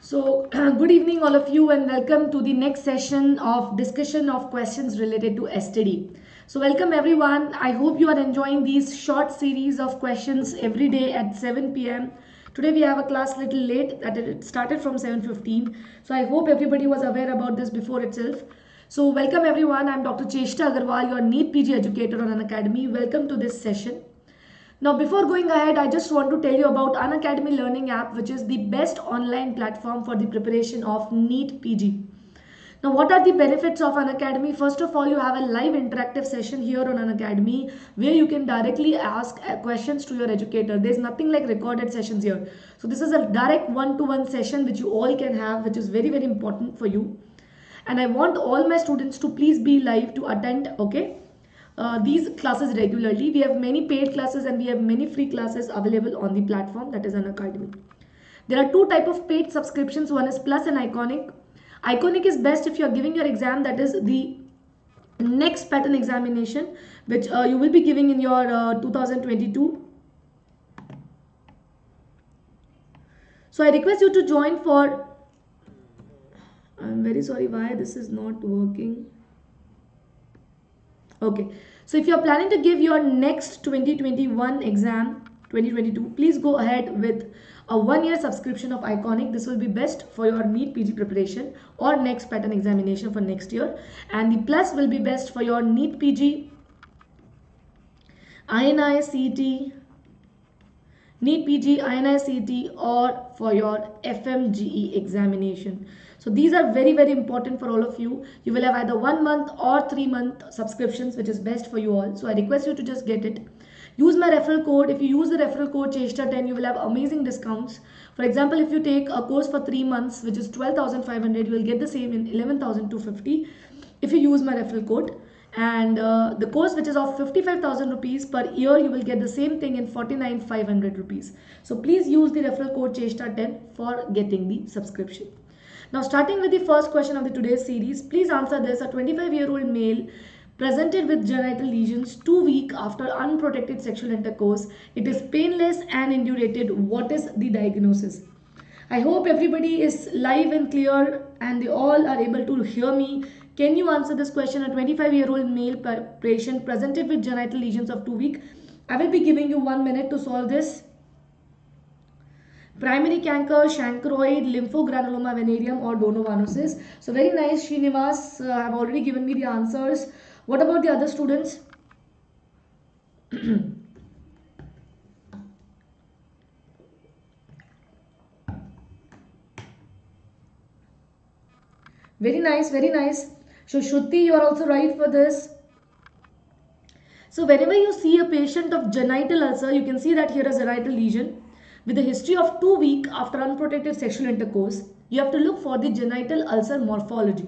Good evening, all of you, and welcome to the next session of discussion of questions related to STD. So, welcome everyone. I hope you are enjoying these short series of questions every day at 7 p.m. Today we have a class little late that it started from 7:15. So, I hope everybody was aware about this before itself. So, welcome everyone. I'm Dr. Cheshta Agarwal, your NEET PG educator on an academy. Welcome to this session. Now, before going ahead, I just want to tell you about Unacademy Learning app, which is the best online platform for the preparation of NEET PG. Now, what are the benefits of Unacademy? First of all, you have a live interactive session here on Unacademy where you can directly ask questions to your educator. There's nothing like recorded sessions here. So, this is a direct one-to-one session which you all can have, which is very, very important for you. And I want all my students to please be live to attend, okay? These classes regularly. We have many paid classes and we have many free classes available on the platform, that is Unacademy. There are two type of paid subscriptions. One is Plus and Iconic. Iconic is best if you are giving your exam, that is the next pattern examination, which you will be giving in your 2022. So I request you to join for, I'm very sorry why this is not working. Okay, so if you are planning to give your next 2021 exam 2022, please go ahead with a 1 year subscription of Iconic. This will be best for your NEET PG preparation or next pattern examination for next year, and the Plus will be best for your NEET PG, INI CET, NEET PG, INI CET, or for your FMGE examination. So these are very, very important for all of you. You will have either 1 month or 3 month subscriptions, which is best for you all. So I request you to just get it. Use my referral code. If you use the referral code CHESTA10, you will have amazing discounts. For example, if you take a course for 3 months, which is 12,500, you will get the same in 11,250 if you use my referral code. And the course which is of 55,000 rupees per year, you will get the same thing in 49,500 rupees. So please use the referral code CHESTA10 for getting the subscription. Now, starting with the first question of the today's series, please answer this. A 25-year-old male presented with genital lesions 2 weeks after unprotected sexual intercourse. It is painless and indurated. What is the diagnosis? I hope everybody is live and clear and they all are able to hear me. Can you answer this question? A 25-year-old male patient presented with genital lesions of 2 weeks. I will be giving you 1 minute to solve this. Primary canker, chancroid, lymphogranuloma venereum, or donovanosis. So very nice, Srinivas. Have already given me the answers. What about the other students? Very nice, very nice. So Shruti, you are also right for this. So whenever you see a patient of genital ulcer, you can see that here is a genital lesion with a history of 2 weeks after unprotected sexual intercourse. You have to look for the genital ulcer morphology.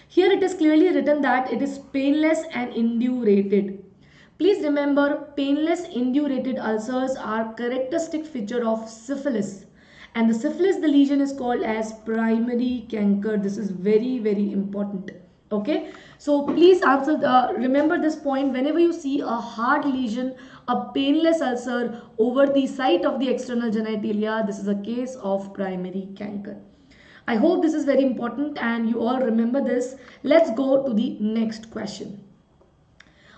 Here it is clearly written that it is painless and indurated. Please remember, painless indurated ulcers are characteristic feature of syphilis. And the syphilis, the lesion is called as primary canker. This is very, very important. Okay, so please answer remember this point. Whenever you see a hard lesion, a painless ulcer over the site of the external genitalia, this is a case of primary canker. I hope this is very important and you all remember this. Let's go to the next question.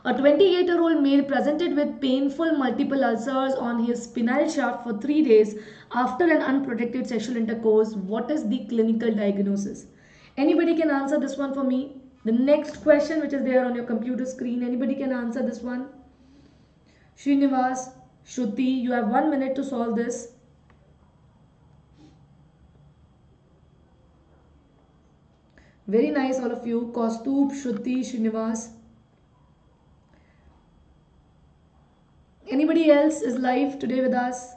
A 28-year-old male presented with painful multiple ulcers on his spinal shaft for 3 days after an unprotected sexual intercourse. What is the clinical diagnosis? Anybody can answer this one for me? The next question which is there on your computer screen, anybody can answer this one? Srinivas, Shruti, you have 1 minute to solve this. Very nice, all of you. Kaustubh, Shruti, Srinivas. Anybody else is live today with us?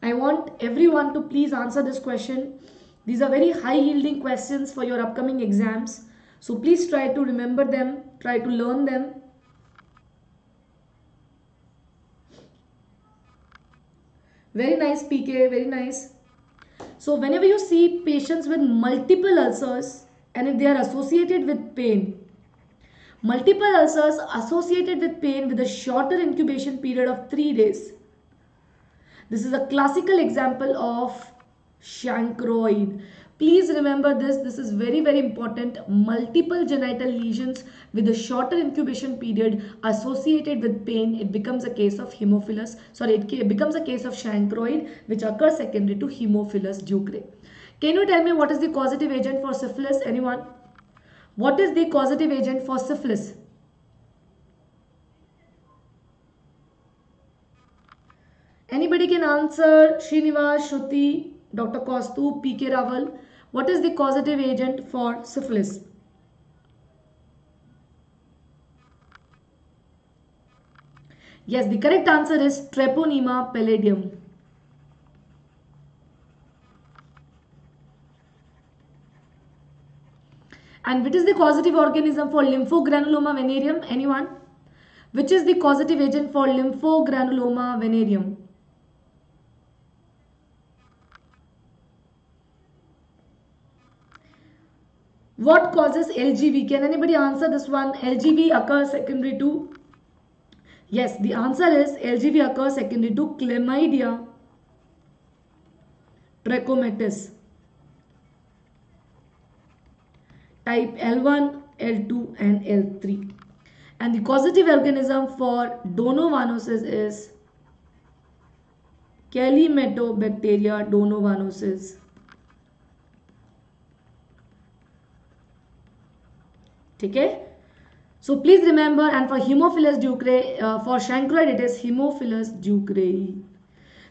I want everyone to please answer this question. These are very high yielding questions for your upcoming exams. So please try to remember them, try to learn them. Very nice, PK, very nice. So whenever you see patients with multiple ulcers and if they are associated with pain, multiple ulcers associated with pain with a shorter incubation period of 3 days. This is a classical example of chancroid. Please remember this. This is very, very important. Multiple genital lesions with a shorter incubation period associated with pain. It becomes a case of hemophilus. Sorry, it becomes a case of chancroid, which occurs secondary to hemophilus ducre. Can you tell me what is the causative agent for syphilis? Anyone? What is the causative agent for syphilis? Anybody can answer. Srinivas, Shruti, Dr. Kostu, PK Raval. What is the causative agent for syphilis? Yes, the correct answer is Treponema pallidum. And which is the causative organism for lymphogranuloma venereum? Anyone? Which is the causative agent for lymphogranuloma venereum? What causes LGV? Can anybody answer this one? LGV occurs secondary to? Yes, the answer is LGV occurs secondary to chlamydia trachomatis type L1, L2 and L3. And the causative organism for donovanosis is Calymatobacteria donovanosis. Okay? So please remember, and for Hemophilus ducrei, for chancroid it is Hemophilus ducrei.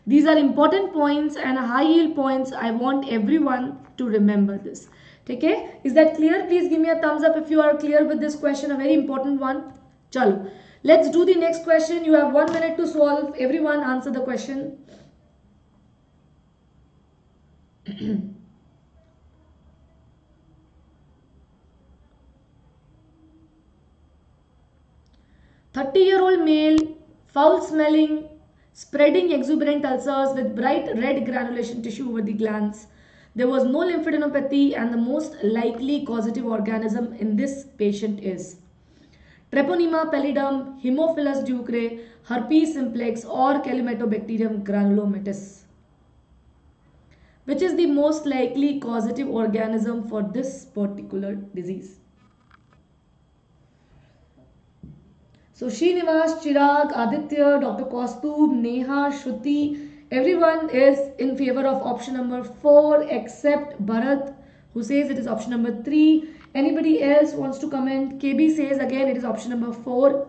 These are important points and high yield points. I want everyone to remember this. Okay? Is that clear? Please give me a thumbs up if you are clear with this question, a very important one. Chalo. Let's do the next question. You have 1 minute to solve. Everyone answer the question. 30-year-old male, foul smelling, spreading exuberant ulcers with bright red granulation tissue over the glands. There was no lymphadenopathy and the most likely causative organism in this patient is Treponema pallidum, Haemophilus ducrei, herpes simplex or Calymatobacterium granulomatis. Which is the most likely causative organism for this particular disease? So Srinivas, Chirag, Aditya, Dr. Kaustubh, Neha, Shruti, everyone is in favor of option number 4 except Bharat, who says it is option number 3. Anybody else wants to comment? KB says again it is option number 4.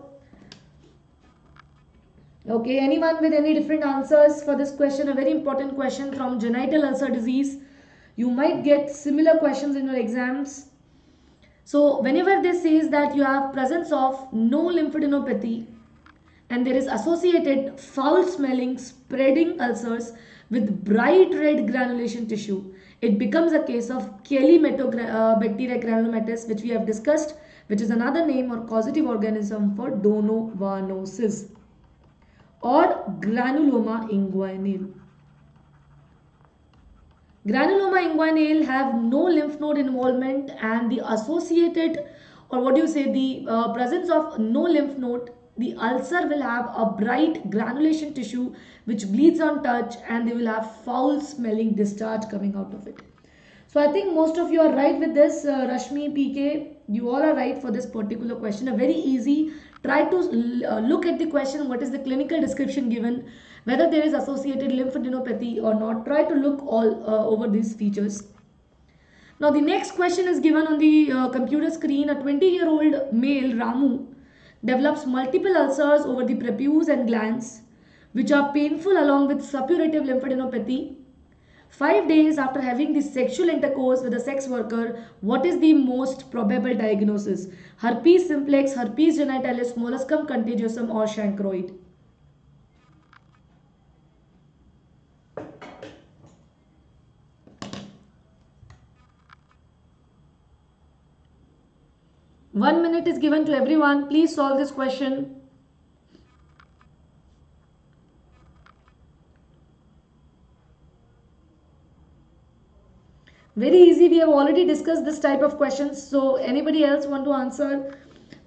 Okay, anyone with any different answers for this question? A very important question from genital ulcer disease. You might get similar questions in your exams. So whenever this says that you have presence of no lymphadenopathy and there is associated foul smelling spreading ulcers with bright red granulation tissue, it becomes a case of Calymatobacteria granulomatis, which we have discussed, which is another name or causative organism for donovanosis or granuloma inguinale. Granuloma inguinale have no lymph node involvement and the associated, or what do you say, the presence of no lymph node, the ulcer will have a bright granulation tissue which bleeds on touch and they will have foul smelling discharge coming out of it. So I think most of you are right with this. Rashmi, PK, you all are right for this particular question. A very easy. Try to look at the question. What is the clinical description given? Whether there is associated lymphadenopathy or not. Try to look all over these features. Now the next question is given on the computer screen. A 20-year-old male, Ramu, develops multiple ulcers over the prepuce and glands, which are painful along with suppurative lymphadenopathy. 5 days after having the sexual intercourse with a sex worker, what is the most probable diagnosis? Herpes simplex, herpes genitalis, molluscum contagiosum or chancroid? One minute is given to everyone. Please solve this question. Very easy. We have already discussed this type of questions. So anybody else want to answer?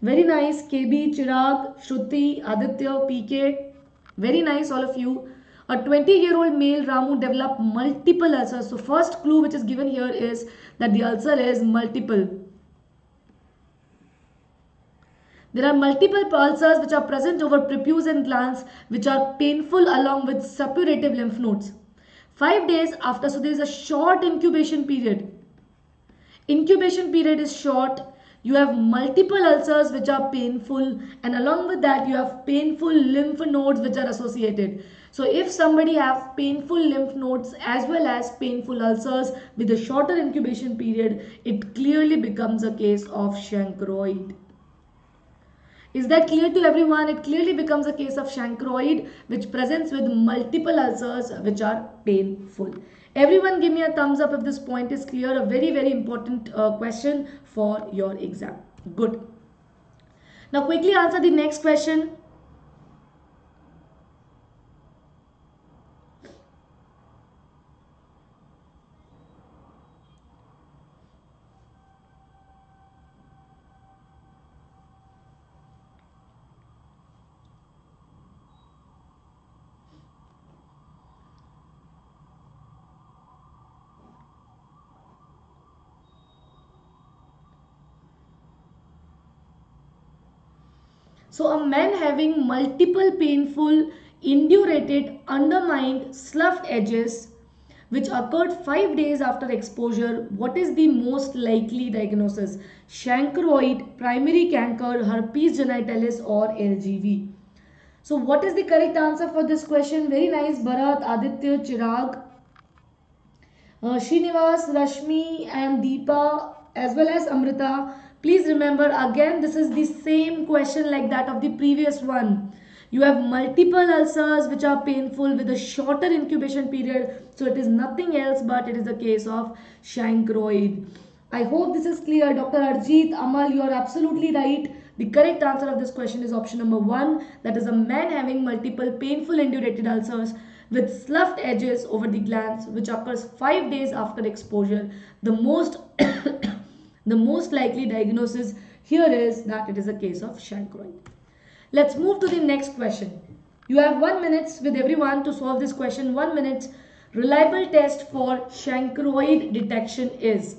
Very nice. KB, Chirag, Shruti, Aditya, PK. Very nice all of you. A 20-year-old male Ramu developed multiple ulcers. So first clue which is given here is that the ulcer is multiple. There are multiple ulcers which are present over prepuce and glands which are painful along with suppurative lymph nodes. 5 days after, so there is a short incubation period. Incubation period is short. You have multiple ulcers which are painful, and along with that you have painful lymph nodes which are associated. So if somebody have painful lymph nodes as well as painful ulcers with a shorter incubation period, it clearly becomes a case of chancroid. Is that clear to everyone? It clearly becomes a case of chancroid which presents with multiple ulcers which are painful. Everyone give me a thumbs up if this point is clear. A very, very important question for your exam. Good. Now quickly answer the next question. So a man having multiple painful, indurated, undermined, sloughed edges which occurred 5 days after exposure, what is the most likely diagnosis? Chancroid, primary canker, herpes genitalis or LGV? So what is the correct answer for this question? Very nice, Bharat, Aditya, Chirag. Srinivas, Rashmi and Deepa as well as Amrita. Please remember again this is the same question like that of the previous one. You have multiple ulcers which are painful with a shorter incubation period. So it is nothing else but it is a case of chancroid. I hope this is clear. Dr. Arjit, Amal, you are absolutely right. The correct answer of this question is option number 1. That is a man having multiple painful indurated ulcers with sloughed edges over the glands which occurs 5 days after exposure. The most the most likely diagnosis here is that it is a case of chancroid. Let's move to the next question. You have 1 minute with everyone to solve this question. 1 minute. Reliable test for chancroid detection is.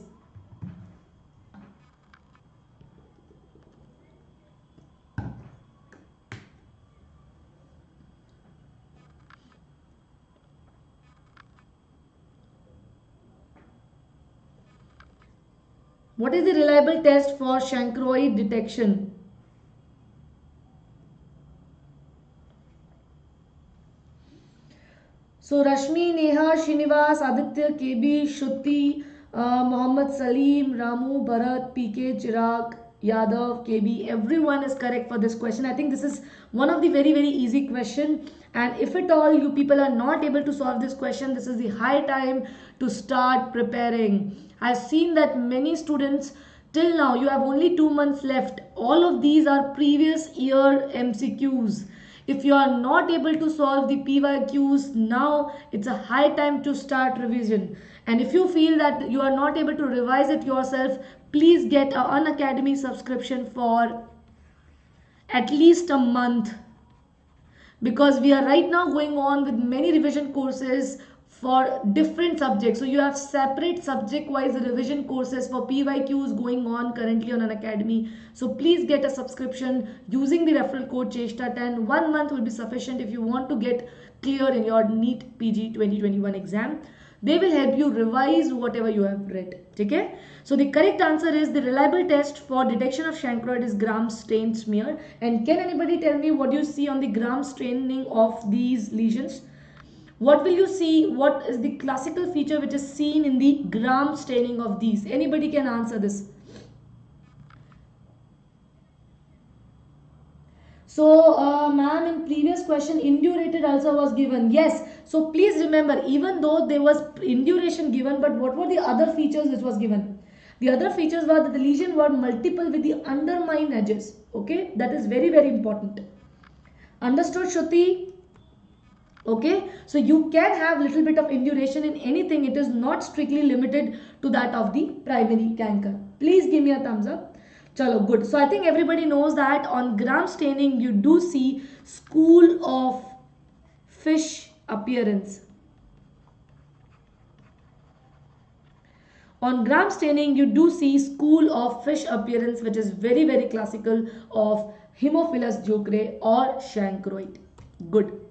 What is the reliable test for chancroid detection? So Rashmi, Neha, Srinivas, Aditya, KB, Shruti, Mohammed Salim, Ramu, Bharat, PK, Chirag, Yadav, KB, everyone is correct for this question. I think this is one of the very, very easy question. And if at all you people are not able to solve this question, this is the high time to start preparing. I've seen that many students till now, you have only 2 months left. All of these are previous year MCQs. If you are not able to solve the PYQs now, it's a high time to start revision. And if you feel that you are not able to revise it yourself, please get an Unacademy subscription for at least a month, because we are right now going on with many revision courses for different subjects. So you have separate subject wise revision courses for PYQs going on currently on Unacademy. So please get a subscription using the referral code CHESTA10. 1 month will be sufficient if you want to get clear in your NEET PG 2021 exam. They will help you revise whatever you have read. Okay? So the correct answer is the reliable test for detection of chancroid is gram stain smear. And can anybody tell me what you see on the gram staining of these lesions? What will you see? What is the classical feature which is seen in the gram staining of these? Anybody can answer this. So, ma'am, in previous question, indurated ulcer was given. Yes. So, please remember, even though there was induration given, but what were the other features which was given? The other features were that the lesion were multiple with the undermined edges. Okay. That is very, very important. Understood, Shruti? Okay, so you can have little bit of induration in anything. It is not strictly limited to that of the primary canker. Please give me a thumbs up. Chalo, good. So I think everybody knows that on gram staining you do see school of fish appearance. On gram staining, you do see school of fish appearance, which is very, very classical of Haemophilus ducre or chancroid. Good.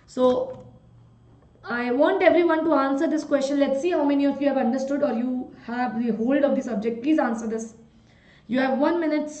So I want everyone to answer this question. Let's see how many of you have understood or you have the hold of the subject. Please answer this. You have 1 minute.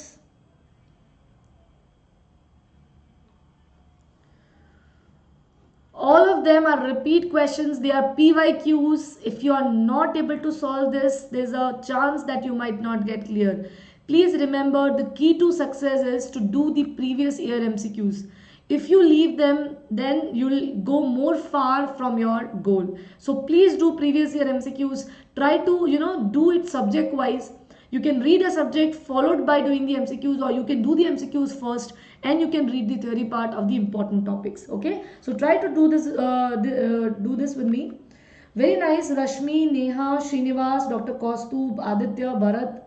All of them are repeat questions. They are PYQs. If you are not able to solve this, there's a chance that you might not get clear. Please remember, the key to success is to do the previous year MCQs. If you leave them, then you'll go more far from your goal. So please do previous year MCQs. Try to, do it subject wise. You can read a subject followed by doing the MCQs, or you can do the MCQs first and you can read the theory part of the important topics. Okay, so try to do this with me. Very nice. Rashmi, Neha, Srinivas, Dr. Kaustubh, Aditya, Bharat,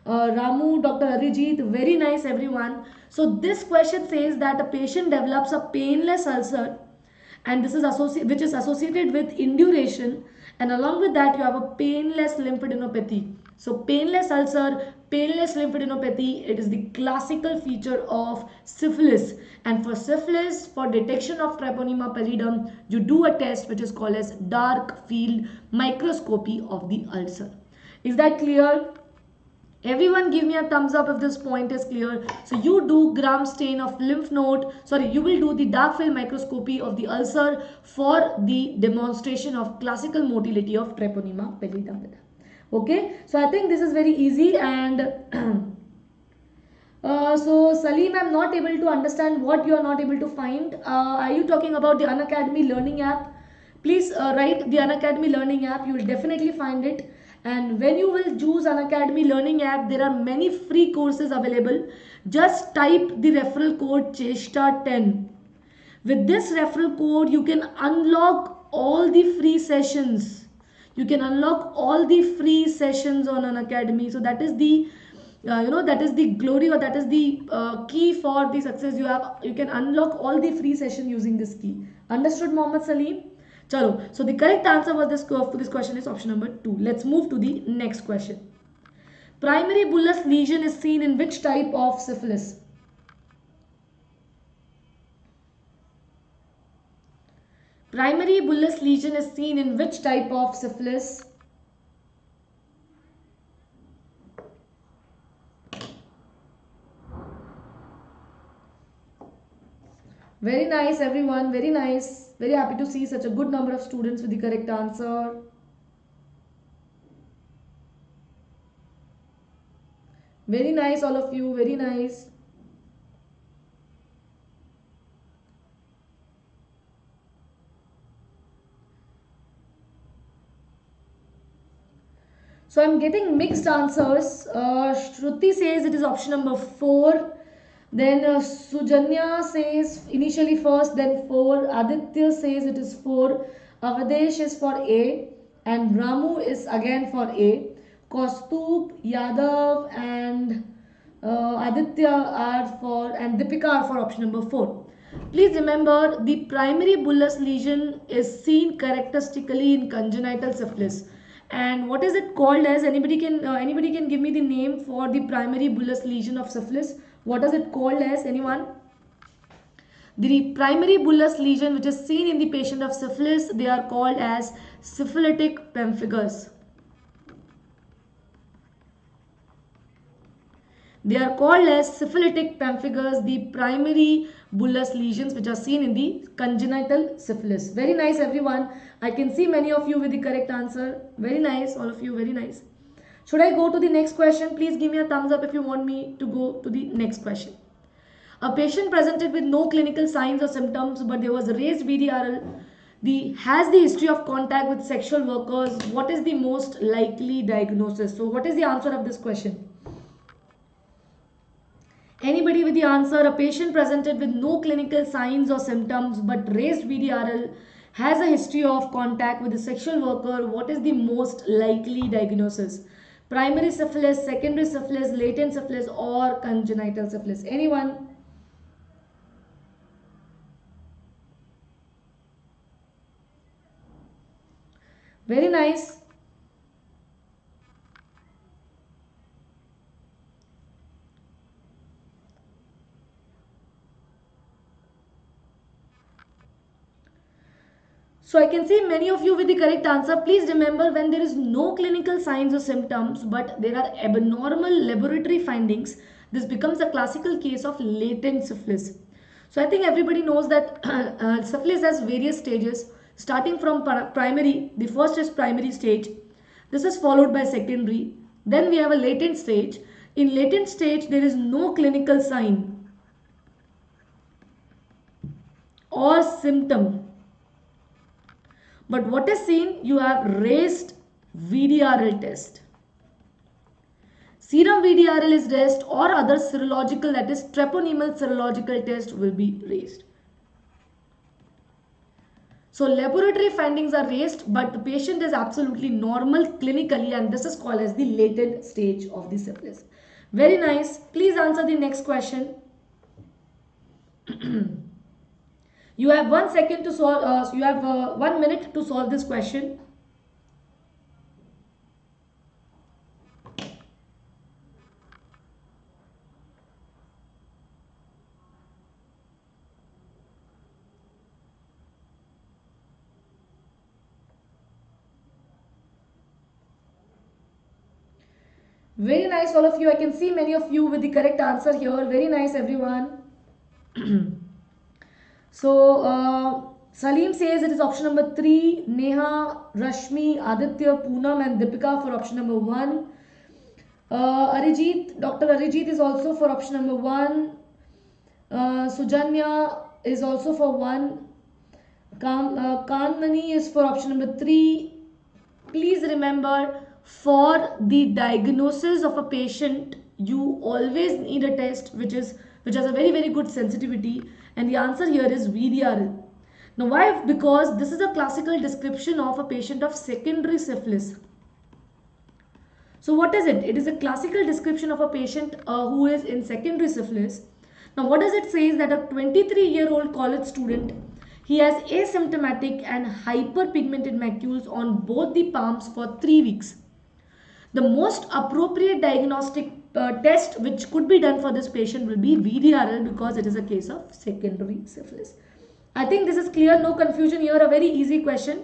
Ramu, Dr. Arijit. Very nice, everyone. So this question says that a patient develops a painless ulcer, and this is which is associated with induration, and along with that you have a painless lymphadenopathy. So painless ulcer, painless lymphadenopathy, it is the classical feature of syphilis. And for syphilis, for detection of Treponema pallidum, you do a test which is called as dark field microscopy of the ulcer. Is that clear? Everyone give me a thumbs up if this point is clear. So you do gram stain of lymph node. Sorry, you will do the dark field microscopy of the ulcer for the demonstration of classical motility of Treponema pallidum. Okay, so I think this is very easy. And so Salim, I'm not able to understand what you are not able to find. Are you talking about the Unacademy learning app? Please write the Unacademy learning app. You will definitely find it. And when you will choose Unacademy learning app, there are many free courses available. Just type the referral code CHESTA10. With this referral code, you can unlock all the free sessions. You can unlock all the free sessions on Unacademy. So that is the that is the glory, or that is the key for the success. You can unlock all the free session using this key. Understood, Mohammed Salim? Chalo. So the correct answer for this question is option number 2. Let's move to the next question. Primary bullous lesion is seen in which type of syphilis? Primary bullous lesion is seen in which type of syphilis? Very nice, everyone. Very nice. Very happy to see such a good number of students with the correct answer. Very nice, all of you. Very nice. So I'm getting mixed answers. Shruti says it is option number 4. Then Sujanya says initially first, then 4. Aditya says it is 4. Avadesh is for A. And Ramu is again for A. Kaustubh, Yadav and Aditya are for, and Deepika are for option number 4. Please remember, the primary bullous lesion is seen characteristically in congenital syphilis. And what is it called as? Anybody can give me the name for the primary bullous lesion of syphilis? What is it called as? Anyone? The primary bullous lesion which is seen in the patient of syphilis, they are called as syphilitic pemphigus. They are called as syphilitic pemphigus, the primary bullous lesions which are seen in the congenital syphilis. Very nice, everyone. I can see many of you with the correct answer. Very nice, all of you. Very nice. Should I go to the next question? Please give me a thumbs up if you want me to go to the next question. A patient presented with no clinical signs or symptoms, but there was a raised VDRL. Has the history of contact with sexual workers. What is the most likely diagnosis? So what is the answer of this question? Anybody with the answer? A patient presented with no clinical signs or symptoms but raised VDRL, has a history of contact with a sexual worker. What is the most likely diagnosis? Primary syphilis, secondary syphilis, latent syphilis or congenital syphilis? Anyone? Very nice. So I can see many of you with the correct answer. Please remember, when there is no clinical signs or symptoms but there are abnormal laboratory findings, this becomes a classical case of latent syphilis. So I think everybody knows that syphilis has various stages, starting from primary. The first is primary stage. This is followed by secondary. Then we have a latent stage. In latent stage, there is no clinical sign or symptom. But what is seen? You have raised VDRL test. Serum VDRL is raised, or other serological, that is treponemal serological test, will be raised. So laboratory findings are raised, but the patient is absolutely normal clinically, and this is called as the latent stage of the syphilis. Very nice. Please answer the next question. You have 1 second to solve. You have 1 minute to solve this question. Very nice, all of you. I can see many of you with the correct answer here. Very nice, everyone. So, Salim says it is option number 3. Neha, Rashmi, Aditya, Poonam, and Deepika for option number 1. Arijit, Dr. Arijit is also for option number 1. Sujanya is also for 1. Kanmani is for option number 3. Please remember, for the diagnosis of a patient, you always need a test which has a very good sensitivity, and the answer here is VDRL. Now why? Because this is a classical description of a patient of secondary syphilis. So what is it? It is a classical description of a patient who is in secondary syphilis. Now what does it say is that a 23-year-old college student, he has asymptomatic and hyperpigmented macules on both the palms for 3 weeks. The most appropriate diagnostic test which could be done for this patient will be VDRL, because it is a case of secondary syphilis. I think this is clear, no confusion here, a very easy question.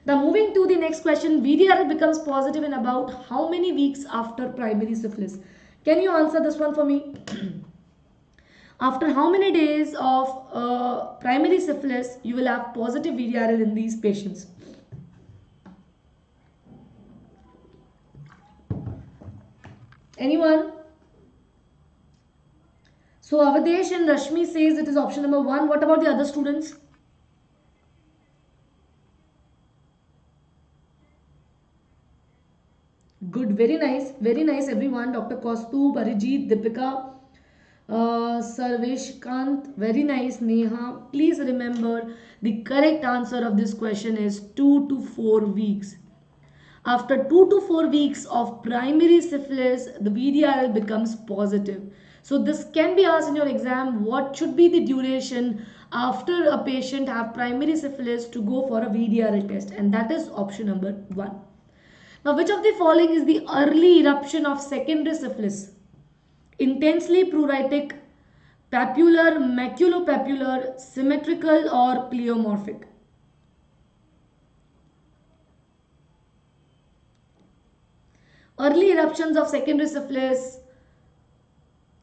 Now moving to the next question, VDRL becomes positive in about how many weeks after primary syphilis? Can you answer this one for me? After how many days of primary syphilis you will have positive VDRL in these patients? Anyone? So Avadesh and Rashmi says it is option number 1. What about the other students? Good, very nice everyone. Dr. Kaustubh, Arijit, Deepika, Sarvesh Kant, very nice. Neha, please remember the correct answer of this question is 2 to 4 weeks. After 2 to 4 weeks of primary syphilis, the VDRL becomes positive. So this can be asked in your exam, what should be the duration after a patient have primary syphilis to go for a VDRL test, and that is option number 1. Now which of the following is the early eruption of secondary syphilis? Intensely pruritic, papular, maculopapular, symmetrical, or pleomorphic? Early eruptions of secondary syphilis: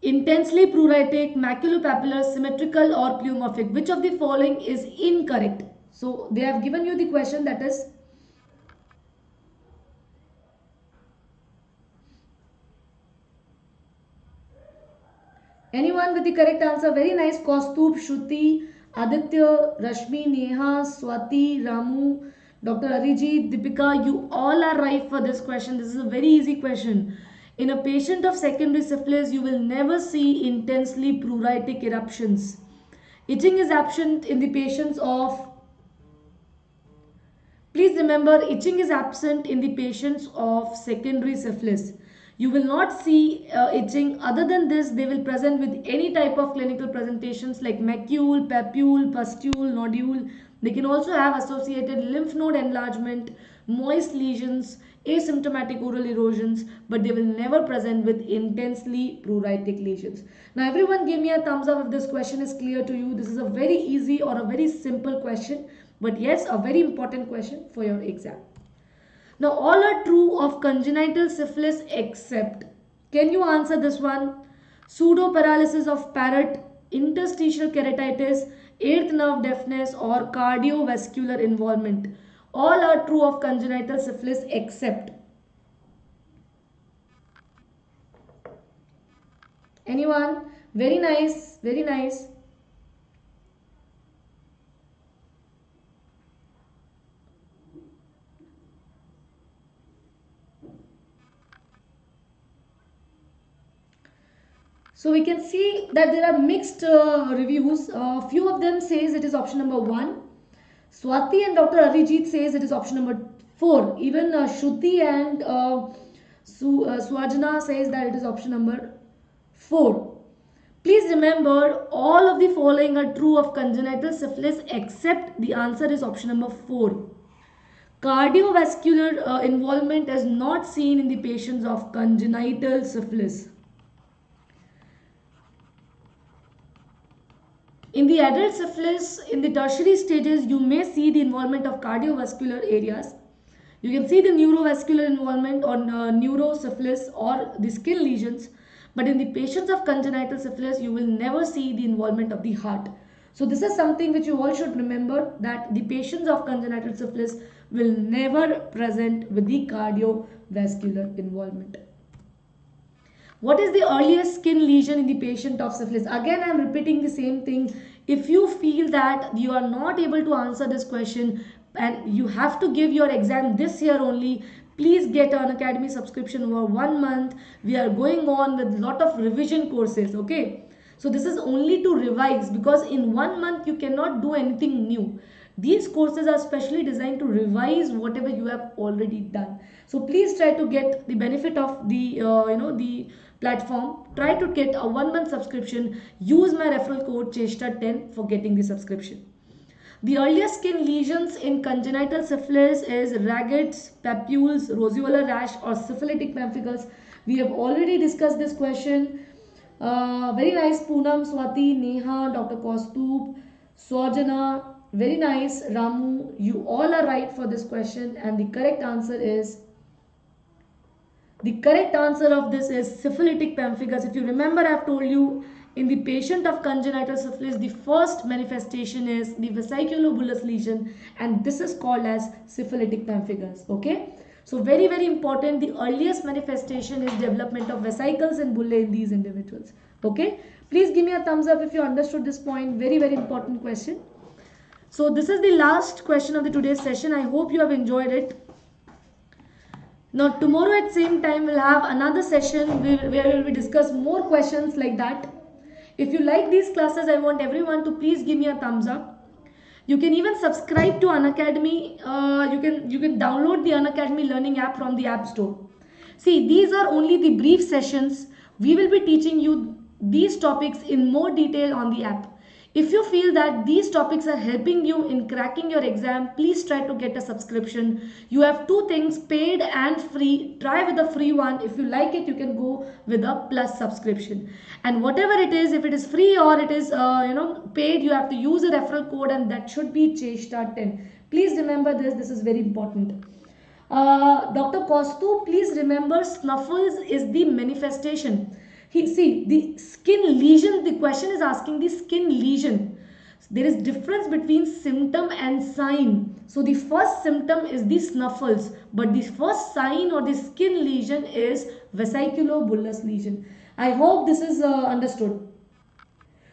intensely pruritic, maculopapular, symmetrical, or pleomorphic. Which of the following is incorrect? So they have given you the question, that is anyone with the correct answer. Very nice. Kaustubh, Shruti, Aditya, Rashmi, Neha, Swati, Ramu, Dr. Arijit, Deepika, you all are right for this question. This is a very easy question. In a patient of secondary syphilis, you will never see intensely pruritic eruptions. Itching is absent in the patients of, please remember, itching is absent in the patients of secondary syphilis. You will not see itching. Other than this, they will present with any type of clinical presentations like macule, papule, pustule, nodule. They can also have associated lymph node enlargement, moist lesions, asymptomatic oral erosions, but they will never present with intensely pruritic lesions. Now everyone give me a thumbs up if this question is clear to you. This is a very easy or a very simple question, but yes, a very important question for your exam. Now all are true of congenital syphilis except, can you answer this one? Pseudoparalysis of parrot, interstitial keratitis, eighth nerve deafness or cardiovascular involvement. All are true of congenital syphilis except. Anyone? Very nice, very nice. So we can see that there are mixed reviews. Few of them says it is option number 1. Swati and Dr. Arijit says it is option number 4. Even Shruti and Swajana says that it is option number 4. Please remember all of the following are true of congenital syphilis except the answer is option number 4. Cardiovascular involvement is not seen in the patients of congenital syphilis. In the adult syphilis, in the tertiary stages, you may see the involvement of cardiovascular areas. You can see the neurovascular involvement or neurosyphilis or the skin lesions. But in the patients of congenital syphilis, you will never see the involvement of the heart. So this is something which you all should remember, that the patients of congenital syphilis will never present with the cardiovascular involvement. What is the earliest skin lesion in the patient of syphilis? Again, I am repeating the same thing. If you feel that you are not able to answer this question and you have to give your exam this year only, please get an Academy subscription over 1 month. We are going on with a lot of revision courses, okay? So this is only to revise, because in 1 month you cannot do anything new. These courses are specially designed to revise whatever you have already done. So please try to get the benefit of the the platform. Try to get a 1 month subscription. Use my referral code CHESTA10 for getting the subscription. The earliest skin lesions in congenital syphilis is raggeds, papules, roseola rash or syphilitic pemphigus. We have already discussed this question. Very nice, Poonam, Swati, Neha, Dr. Kaustubh, Swajana. Very nice, Ramu. You all are right for this question, and the correct answer of this is syphilitic pemphigus. If you remember, I have told you in the patient of congenital syphilis, the first manifestation is the vesiculobullous lesion, and this is called as syphilitic pemphigus. Okay. So very, very important. The earliest manifestation is development of vesicles and bullae in these individuals. Okay. Please give me a thumbs up if you understood this point. Very, very important question. So this is the last question of the today's session. I hope you have enjoyed it. Now tomorrow at same time we'll have another session where we discuss more questions like that. If you like these classes, I want everyone to please give me a thumbs up. You can even subscribe to Unacademy. You can download the Unacademy learning app from the App Store. See, these are only the brief sessions. We will be teaching you these topics in more detail on the app. If you feel that these topics are helping you in cracking your exam, please try to get a subscription. You have two things, paid and free. Try with the free one. If you like it, you can go with a plus subscription. And whatever it is, if it is free or it is paid, you have to use a referral code, and that should be CHESTA10. Please remember this. This is very important. Dr. Kostu, please remember snuffles is the manifestation. See, the skin lesion, the question is asking the skin lesion. There is difference between symptom and sign. So the first symptom is the snuffles, but the first sign or the skin lesion is vesiculobullous lesion. I hope this is understood.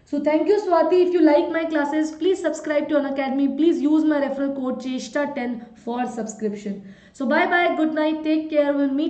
So thank you, Swati. If you like my classes, please subscribe to Unacademy. Please use my referral code CHESTA10 for subscription. So bye bye, good night, take care. We'll meet